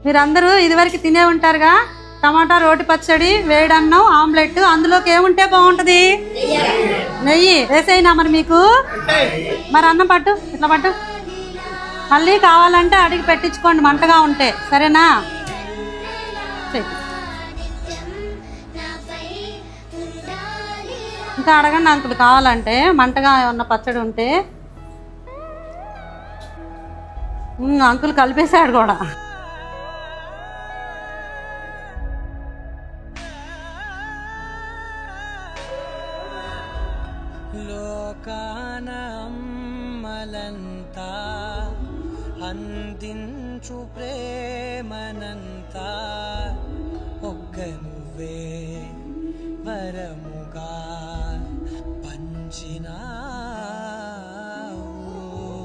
మీరందరూ ఇదివరకు తినే ఉంటారుగా, టమాటా రోటి పచ్చడి, వేడన్నం, ఆమ్లెట్. అందులోకి ఏముంటే బాగుంటుంది? నెయ్యి వేసేయినా మరి మీకు. మరి అన్నం పట్టు, ఇట్లా పట్టు. మళ్ళీ కావాలంటే అడిగి పెట్టించుకోండి మంటగా ఉంటే, సరేనా? ఇంకా అడగండి అంకుల్ కావాలంటే, మంటగా ఉన్న పచ్చడి ఉంటే. అంకుల్ కలిపేశాడు కూడా. లోకానమ్మలంతా అందించు ప్రేమనంతా ఒక్క నువ్వే వరముగా పంచినా